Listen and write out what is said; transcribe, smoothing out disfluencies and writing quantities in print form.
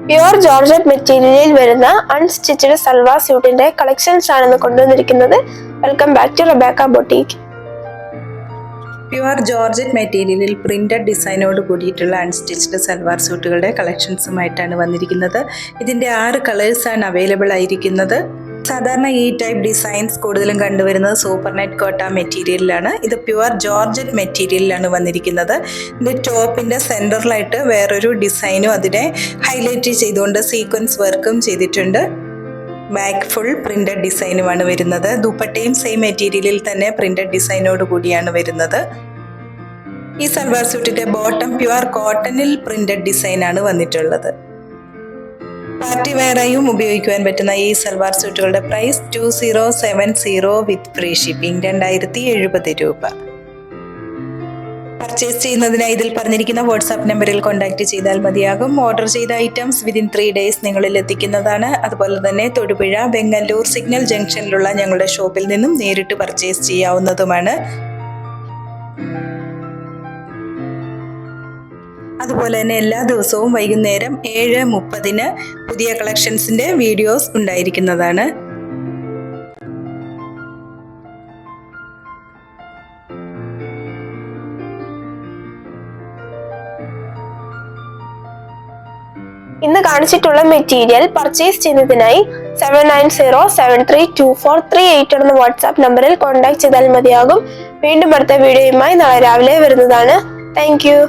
Pure georgette മെറ്റീരിയലിൽ വരുന്ന unstitched salwar സ്യൂട്ടിന്റെ collections ആണ് കൊണ്ടുവന്നിരിക്കുന്നത്. Welcome back to Rebecca boutique. Pure georgette മെറ്റീരിയലിൽ പ്രിന്റഡ് ഡിസൈനോട് കൂടിയിട്ടുള്ള അൺസ്റ്റിച്ച്ഡ് സൽവാർ സ്യൂട്ടുകളുടെ കളക്ഷൻസുമായിട്ടാണ് വന്നിരിക്കുന്നത്. ഇതിൻ്റെ 6 കളേഴ്സാണ് അവൈലബിൾ ആയിരിക്കുന്നത്. സാധാരണ ഈ ടൈപ്പ് ഡിസൈൻസ് കൂടുതലും കണ്ടുവരുന്നത് സൂപ്പർ നെറ്റ് കോട്ട മെറ്റീരിയലിലാണ്. ഇത് പ്യുവർ ജോർജറ്റ് മെറ്റീരിയലിലാണ് വന്നിരിക്കുന്നത്. ഇതിൻ്റെ ടോപ്പിൻ്റെ സെൻറ്ററിലായിട്ട് വേറൊരു ഡിസൈനും അതിനെ ഹൈലൈറ്റ് ചെയ്തുകൊണ്ട് സീക്വൻസ് വർക്കും ചെയ്തിട്ടുണ്ട്. ബാക്ക് ഫുൾ പ്രിന്റഡ് ഡിസൈനുമാണ് വരുന്നത്. ദുപ്പട്ടയും സെയിം മെറ്റീരിയലിൽ തന്നെ പ്രിന്റഡ് ഡിസൈനോട് കൂടിയാണ് വരുന്നത്. ഈ സൽവാർ സ്യൂട്ടിന്റെ ബോട്ടം പ്യുവർ കോട്ടണിൽ പ്രിന്റഡ് ഡിസൈനാണ് വന്നിട്ടുള്ളത്. പാർട്ടി വെയറായും ഉപയോഗിക്കുവാൻ പറ്റുന്ന ഈ സൽവാർ സ്യൂട്ടുകളുടെ പ്രൈസ് 2070 വിത്ത് ഫ്രീ ഷിപ്പിംഗ് 2070 രൂപ. പർച്ചേസ് ചെയ്യുന്നതിനായി ഇതിൽ പറഞ്ഞിരിക്കുന്ന വാട്സാപ്പ് നമ്പറിൽ കോൺടാക്ട് ചെയ്താൽ മതിയാകും. ഓർഡർ ചെയ്ത ഐറ്റംസ് വിതിൻ 3 days നിങ്ങളിൽ എത്തിക്കുന്നതാണ്. അതുപോലെ തന്നെ തൊടുപുഴ, ബെങ്ങല്ലൂർ സിഗ്നൽ ജംഗ്ഷനിലുള്ള ഞങ്ങളുടെ ഷോപ്പിൽ നിന്നും നേരിട്ട് പർച്ചേസ് ചെയ്യാവുന്നതുമാണ്. അതുപോലെ തന്നെ എല്ലാ ദിവസവും വൈകുന്നേരം 7:30 പുതിയ കളക്ഷൻസിൻ്റെ വീഡിയോസ് ഉണ്ടായിരിക്കുന്നതാണ്. ഇന്ന് കാണിച്ചിട്ടുള്ള മെറ്റീരിയൽ പർച്ചേസ് ചെയ്യുന്നതിനായി 7907324388 എന്ന വാട്സാപ്പ് നമ്പറിൽ കോൺടാക്ട് ചെയ്താൽ മതിയാകും. വീണ്ടും അടുത്ത വീഡിയോയുമായി നാളെ രാവിലെ വരുന്നതാണ്. Thank you.